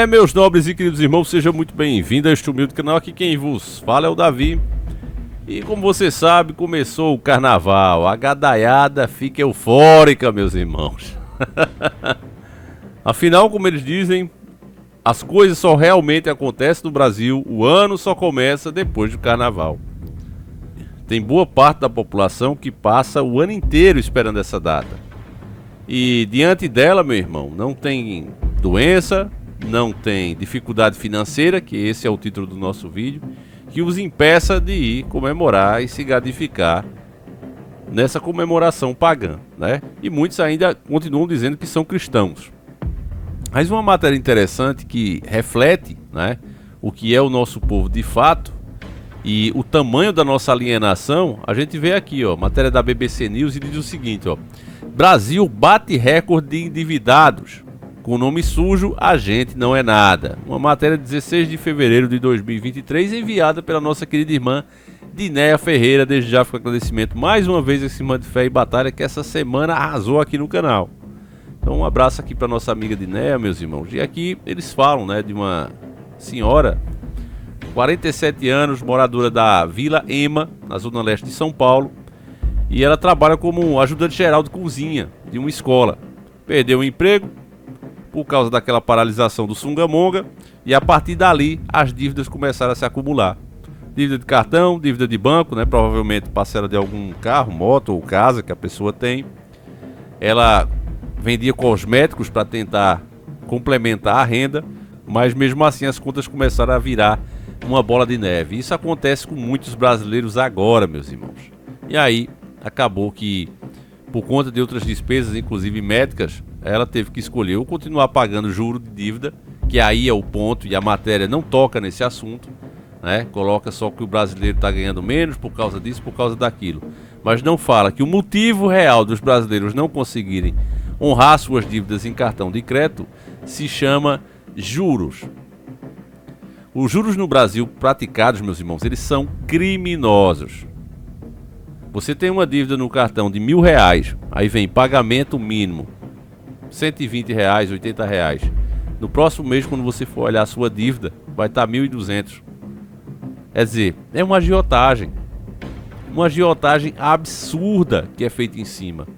Meus nobres e queridos irmãos, sejam muito bem-vindos a este humilde canal. Aqui quem vos fala é o Davi. E como você sabe, começou o carnaval. A gadaiada fica eufórica, meus irmãos. Afinal, como eles dizem, as coisas só realmente acontecem no Brasil, o ano só começa depois do carnaval. Tem boa parte da população que passa o ano inteiro esperando essa data. E diante dela, meu irmão, não tem doença, não tem dificuldade financeira, que esse é o título do nosso vídeo, que os impeça de ir comemorar e se gratificar nessa comemoração pagã, né? E muitos ainda continuam dizendo que são cristãos. Mas uma matéria interessante que reflete, né, o que é o nosso povo de fato e o tamanho da nossa alienação, a gente vê aqui, ó, matéria da BBC News, e diz o seguinte, ó: Brasil bate recorde de endividados. Com nome sujo, a gente não é nada. Uma matéria de 16 de fevereiro de 2023, enviada pela nossa querida irmã Dinéia Ferreira. Desde já fica o agradecimento mais uma vez a essa irmã de fé e batalha que essa semana arrasou aqui no canal. Então um abraço aqui para nossa amiga Dinéia, meus irmãos. E aqui eles falam, né, de uma senhora, 47 anos, moradora da Vila Ema, na zona leste de São Paulo. E ela trabalha como ajudante geral de cozinha de uma escola. Perdeu o emprego por causa daquela paralisação do Sungamonga, e a partir dali as dívidas começaram a se acumular. Dívida de cartão, dívida de banco, né? Provavelmente parcela de algum carro, moto ou casa que a pessoa tem. Ela vendia cosméticos para tentar complementar a renda, mas mesmo assim as contas começaram a virar uma bola de neve. Isso acontece com muitos brasileiros agora, meus irmãos. E aí acabou que, por conta de outras despesas, inclusive médicas, ela teve que escolher ou continuar pagando juro de dívida, que aí é o ponto, e a matéria não toca nesse assunto, né? Coloca só que o brasileiro está ganhando menos por causa disso, por causa daquilo, mas não fala que o motivo real dos brasileiros não conseguirem honrar suas dívidas em cartão de crédito se chama juros. Os juros no Brasil praticados, meus irmãos, eles são criminosos. Você tem uma dívida no cartão de R$1.000, aí vem pagamento mínimo R$120, R$80. No próximo mês, quando você for olhar a sua dívida, vai estar R$1.200. Quer dizer, é uma agiotagem absurda que é feita em cima.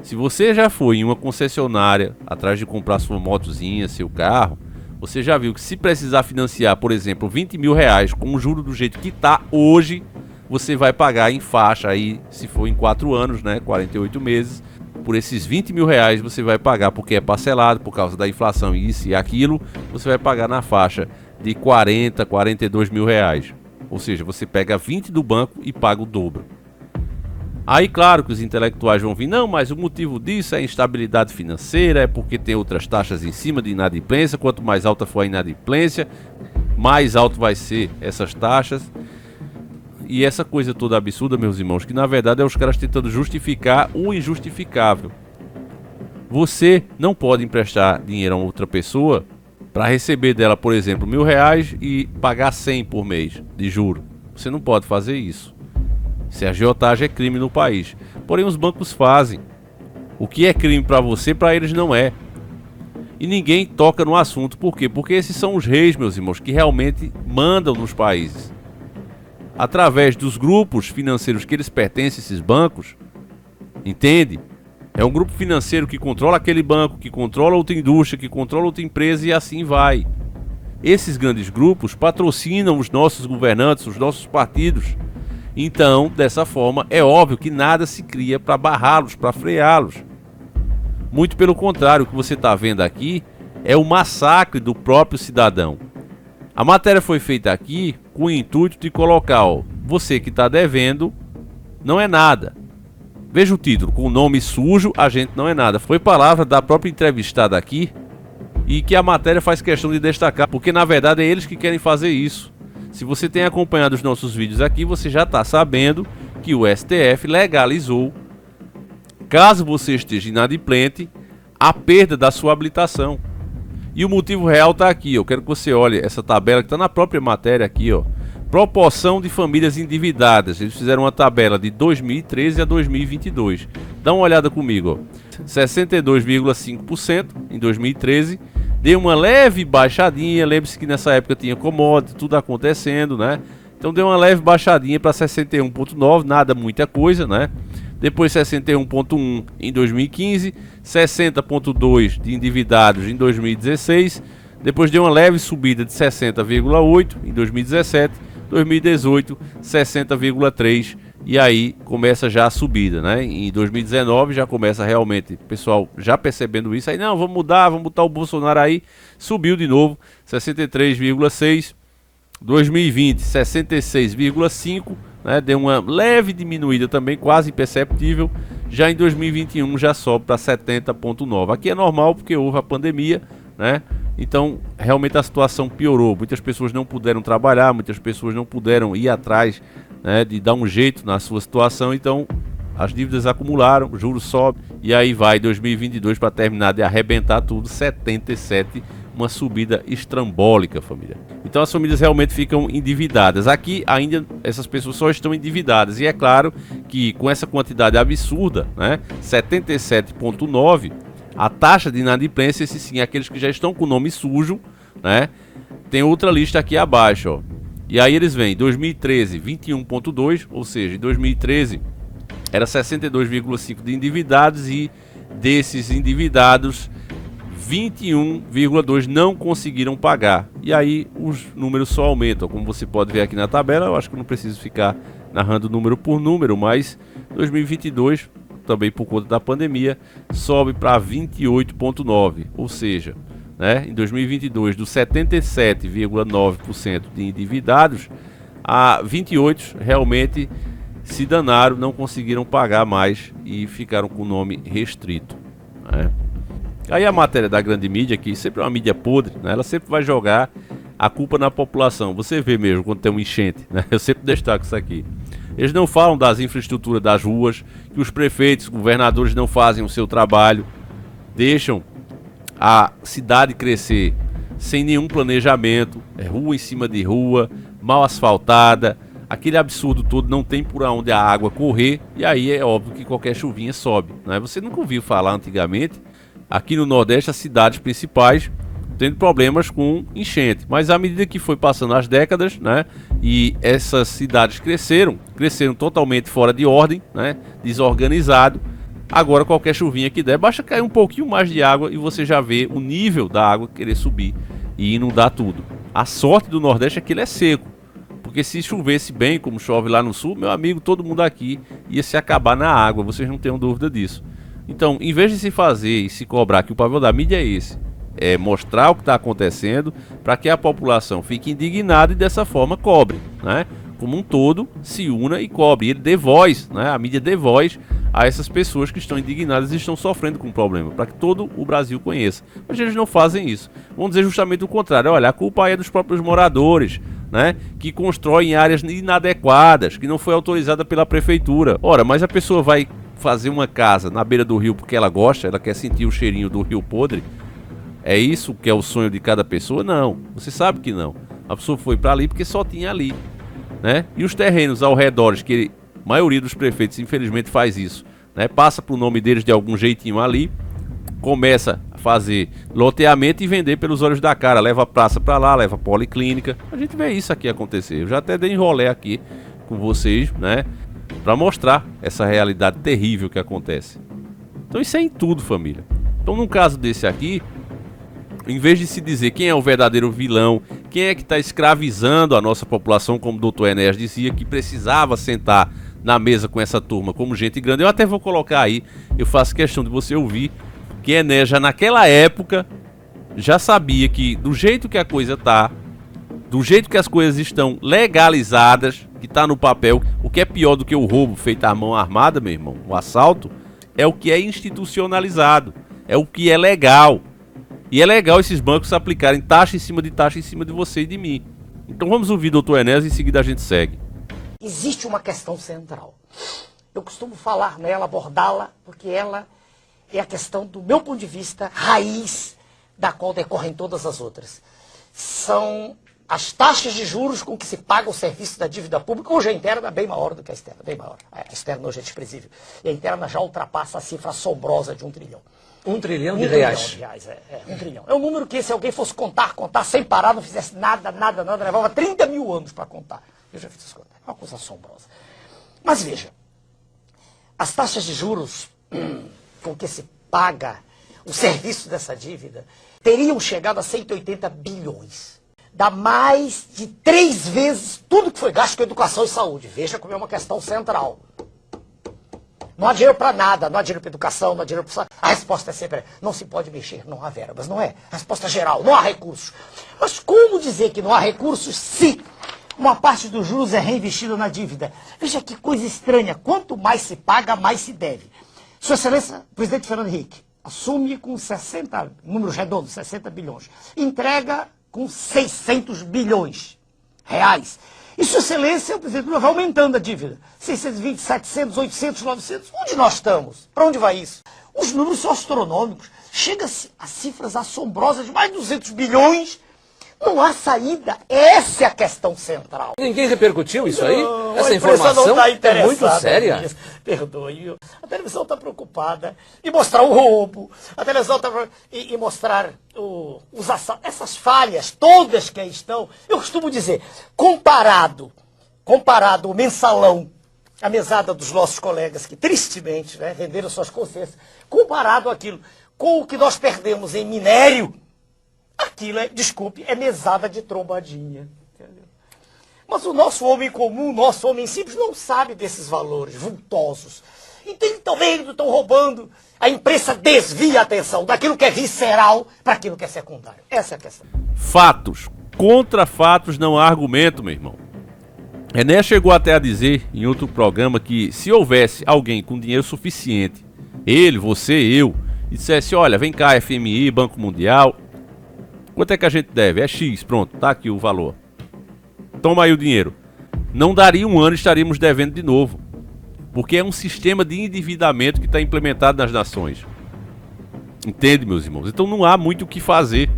Se você já foi em uma concessionária atrás de comprar sua motozinha, seu carro, você já viu que se precisar financiar, por exemplo, R$20.000 com o juro do jeito que está hoje, você vai pagar em faixa aí, se for em 4 anos, né, 48 meses, por esses R$20.000 você vai pagar, porque é parcelado por causa da inflação, isso e aquilo, você vai pagar na faixa de R$40, R$42.000. Ou seja, você pega 20 do banco e paga o dobro. Aí claro que os intelectuais vão vir, não, mas o motivo disso é instabilidade financeira, é porque tem outras taxas em cima de inadimplência, quanto mais alta for a inadimplência, mais alto vai ser essas taxas. E essa coisa toda absurda, meus irmãos, que na verdade é os caras tentando justificar o injustificável. Você não pode emprestar dinheiro a outra pessoa para receber dela, por exemplo, R$1.000 e pagar 100 por mês de juro. Você não pode fazer isso. Se a agiotagem é crime no país. Porém, os bancos fazem. O que é crime para você, para eles não é. E ninguém toca no assunto. Por quê? Porque esses são os reis, meus irmãos, que realmente mandam nos países. Através dos grupos financeiros que eles pertencem, esses bancos, entende? É um grupo financeiro que controla aquele banco, que controla outra indústria, que controla outra empresa e assim vai. Esses grandes grupos patrocinam os nossos governantes, os nossos partidos. Então, dessa forma, é óbvio que nada se cria para barrá-los, para freá-los. Muito pelo contrário, o que você está vendo aqui é o massacre do próprio cidadão. A matéria foi feita aqui com o intuito de colocar, ó, você que está devendo não é nada. Veja o título, com o nome sujo, a gente não é nada. Foi palavra da própria entrevistada aqui e que a matéria faz questão de destacar, porque na verdade é eles que querem fazer isso. Se você tem acompanhado os nossos vídeos aqui, você já está sabendo que o STF legalizou, caso você esteja inadimplente, a perda da sua habilitação. E o motivo real está aqui. Eu quero que você olhe essa tabela que está na própria matéria aqui, ó. Proporção de famílias endividadas. Eles fizeram uma tabela de 2013 a 2022. Dá uma olhada comigo, ó. 62,5% em 2013, deu uma leve baixadinha. Lembre-se que nessa época tinha commodity, tudo acontecendo, né? Então deu uma leve baixadinha para 61,9, nada muita coisa, né? Depois 61,1 em 2015, 60,2 de endividados em 2016. Depois deu uma leve subida de 60,8 em 2017, 2018 60,3 e aí começa já a subida, né? Em 2019 já começa realmente, pessoal já percebendo isso, aí não, vamos mudar, vamos botar o Bolsonaro aí, subiu de novo, 63,6, 2020 66,5, né? Deu uma leve diminuída também, quase imperceptível, já em 2021 já sobe para 70,9. Aqui é normal porque houve a pandemia, né? Então, realmente a situação piorou. Muitas pessoas não puderam trabalhar, muitas pessoas não puderam ir atrás, né, de dar um jeito na sua situação. Então, as dívidas acumularam, o juros sobe e aí vai 2022 para terminar de arrebentar tudo, 77, uma subida estrambólica, família. Então, as famílias realmente ficam endividadas. Aqui, ainda, essas pessoas só estão endividadas. E é claro que com essa quantidade absurda, né, 77,9, a taxa de inadimplência, esses sim, aqueles que já estão com o nome sujo, né? Tem outra lista aqui abaixo, ó. E aí eles vêm, 2013, 21,2, ou seja, em 2013 era 62,5 de endividados e desses endividados, 21,2 não conseguiram pagar. E aí os números só aumentam, como você pode ver aqui na tabela. Eu acho que não preciso ficar narrando número por número, mas 2022... também por conta da pandemia, sobe para 28,9, ou seja, né, em 2022, dos 77,9% de endividados, a 28 realmente se danaram, não conseguiram pagar mais e ficaram com o nome restrito, né. Aí a matéria da grande mídia, que sempre é uma mídia podre, né, ela sempre vai jogar a culpa na população. Você vê mesmo quando tem um enchente, né, eu sempre destaco isso aqui. Eles não falam das infraestruturas das ruas, que os prefeitos, governadores não fazem o seu trabalho, deixam a cidade crescer sem nenhum planejamento, é rua em cima de rua, mal asfaltada, aquele absurdo todo, não tem por onde a água correr, e aí é óbvio que qualquer chuvinha sobe, né? Você nunca ouviu falar antigamente, aqui no Nordeste, as cidades principais tendo problemas com enchente, mas à medida que foi passando as décadas, né, e essas cidades cresceram totalmente fora de ordem, né, desorganizado. Agora qualquer chuvinha que der, basta cair um pouquinho mais de água e você já vê o nível da água querer subir e inundar tudo. A sorte do Nordeste é que ele é seco, porque se chovesse bem, como chove lá no Sul, meu amigo, todo mundo aqui ia se acabar na água, vocês não tenham dúvida disso. Então, em vez de se fazer e se cobrar, que o papel da mídia é esse, é mostrar o que está acontecendo para que a população fique indignada e dessa forma cobre, né? Como um todo, se una e cobre. Ele dê voz, né? A mídia dê voz a essas pessoas que estão indignadas e estão sofrendo com o problema, para que todo o Brasil conheça. Mas eles não fazem isso. Vão dizer justamente o contrário. Olha, a culpa aí é dos próprios moradores, né? Que constroem áreas inadequadas, que não foi autorizada pela prefeitura. Ora, mas a pessoa vai fazer uma casa na beira do rio porque ela gosta, ela quer sentir o cheirinho do rio podre. É isso que é o sonho de cada pessoa? Não, você sabe que não. A pessoa foi para ali porque só tinha ali, né? E os terrenos ao redor, que a maioria dos prefeitos infelizmente faz isso, né? Passa pro nome deles de algum jeitinho ali, começa a fazer loteamento e vender pelos olhos da cara, leva a praça para lá, leva a policlínica. A gente vê isso aqui acontecer. Eu já até dei enrolé aqui com vocês, né, para mostrar essa realidade terrível que acontece. Então isso é em tudo, família. Então num caso desse aqui, em vez de se dizer quem é o verdadeiro vilão, quem é que está escravizando a nossa população, como o Dr. Enéas dizia, que precisava sentar na mesa com essa turma como gente grande. Eu até vou colocar aí, eu faço questão de você ouvir, que Enéas já naquela época já sabia que do jeito que a coisa tá, do jeito que as coisas estão legalizadas, que tá no papel, o que é pior do que o roubo feito à mão armada, meu irmão, o assalto, é o que é institucionalizado, é o que é legal. E é legal esses bancos aplicarem taxa em cima de você e de mim. Então vamos ouvir o Dr. Enéas e em seguida a gente segue. Existe uma questão central. Eu costumo falar nela, abordá-la, porque ela é a questão, do meu ponto de vista, raiz da qual decorrem todas as outras. São as taxas de juros com que se paga o serviço da dívida pública. Hoje a interna é bem maior do que a externa, bem maior. A externa hoje é desprezível. E a interna já ultrapassa a cifra assombrosa de 1 trilhão. 1 trilhão de R$1 reais. trilhão de reais, 1 trilhão. É um número que se alguém fosse contar sem parar, não fizesse nada, levava 30 mil anos para contar. Eu já fiz isso contar. É uma coisa assombrosa. Mas veja, as taxas de juros com que se paga o serviço dessa dívida teriam chegado a 180 bilhões. Dá mais de 3 vezes tudo que foi gasto com educação e saúde. Veja como é uma questão central. Não há dinheiro para nada, não há dinheiro para educação, não há dinheiro para saúde. A resposta é sempre, não se pode mexer, não há verbas, não é? A resposta é geral, não há recursos. Mas como dizer que não há recursos se uma parte dos juros é reinvestida na dívida? Veja que coisa estranha, quanto mais se paga, mais se deve. Sua Excelência, presidente Fernando Henrique, assume com 60, números redondos, 60 bilhões. Entrega com 600 bilhões reais. E Sua Excelência, o presidente Lula, vai aumentando a dívida. 620, 700, 800, 900. Onde nós estamos? Para onde vai isso? Os números são astronômicos. Chega-se a cifras assombrosas de mais de 200 bilhões. Não há saída. Essa é a questão central. Ninguém repercutiu isso aí? Não, Essa a imprensa informação não tá é muito séria. nisso. Perdoe. A televisão está preocupada em mostrar o roubo. A televisão está em mostrar essas falhas todas que aí estão. Eu costumo dizer, comparado o mensalão, a mesada dos nossos colegas que tristemente venderam suas consciências, comparado aquilo com o que nós perdemos em minério, aquilo é mesada de trombadinha. Entendeu? Mas o nosso homem comum, o nosso homem simples, não sabe desses valores vultosos. Então, estão roubando. A imprensa desvia a atenção daquilo que é visceral para aquilo que é secundário. Essa é a questão. Fatos. Contra fatos não há argumento, meu irmão. Enéas chegou até a dizer em outro programa que se houvesse alguém com dinheiro suficiente, ele, você, eu, e dissesse, olha, vem cá, FMI, Banco Mundial, quanto é que a gente deve? É X, pronto, tá aqui o valor. Toma aí o dinheiro. Não daria um ano e estaríamos devendo de novo. Porque é um sistema de endividamento que está implementado nas nações. Entende, meus irmãos? Então não há muito o que fazer.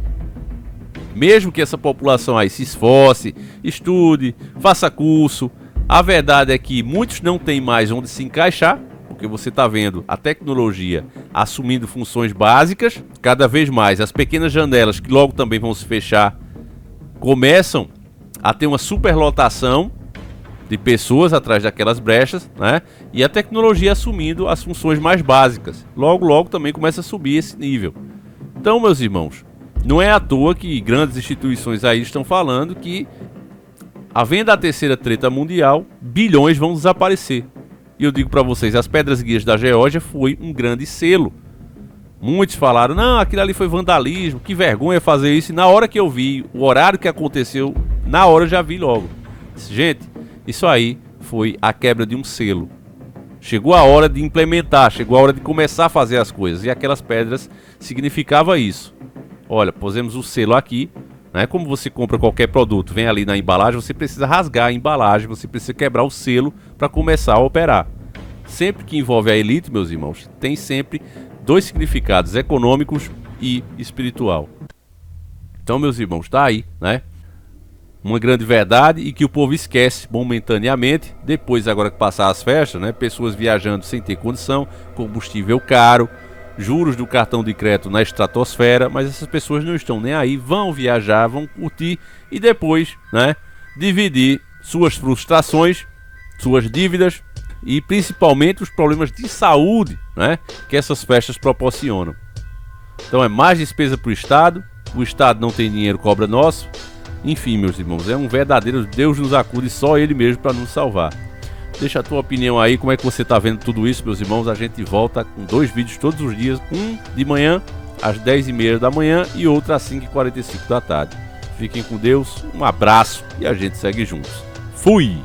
Mesmo que essa população aí se esforce, estude, faça curso, a verdade é que muitos não têm mais onde se encaixar, porque você está vendo a tecnologia assumindo funções básicas, cada vez mais as pequenas janelas que logo também vão se fechar, começam a ter uma superlotação de pessoas atrás daquelas brechas, né? E a tecnologia assumindo as funções mais básicas. Logo também começa a subir esse nível. Então, meus irmãos, não é à toa que grandes instituições aí estão falando que, havendo a terceira treta mundial, bilhões vão desaparecer. E eu digo para vocês, as pedras guias da Geórgia foi um grande selo. Muitos falaram, não, aquilo ali foi vandalismo, que vergonha fazer isso. E na hora que eu vi o horário que aconteceu, na hora eu já vi logo. Gente, isso aí foi a quebra de um selo. Chegou a hora de implementar, chegou a hora de começar a fazer as coisas. E aquelas pedras significava isso. Olha, pusemos o selo aqui, né? Como você compra qualquer produto, vem ali na embalagem, você precisa rasgar a embalagem, você precisa quebrar o selo para começar a operar. Sempre que envolve a elite, meus irmãos, tem sempre dois significados, econômicos e espiritual. Então, meus irmãos, tá aí, né? Uma grande verdade e que o povo esquece momentaneamente. Depois, agora que passar as festas, né? Pessoas viajando sem ter condição, combustível caro, juros do cartão de crédito na estratosfera, mas essas pessoas não estão nem aí, vão viajar, vão curtir e depois, né, dividir suas frustrações, suas dívidas e principalmente os problemas de saúde, né, que essas festas proporcionam. Então é mais despesa para o Estado não tem dinheiro, cobra nosso. Enfim, meus irmãos, é um verdadeiro Deus nos acude, só Ele mesmo para nos salvar. Deixa a tua opinião aí, como é que você está vendo tudo isso, meus irmãos. A gente volta com 2 vídeos todos os dias, um de manhã às 10h30 da manhã e outro às 5h45 da tarde. Fiquem com Deus, um abraço e a gente segue juntos. Fui!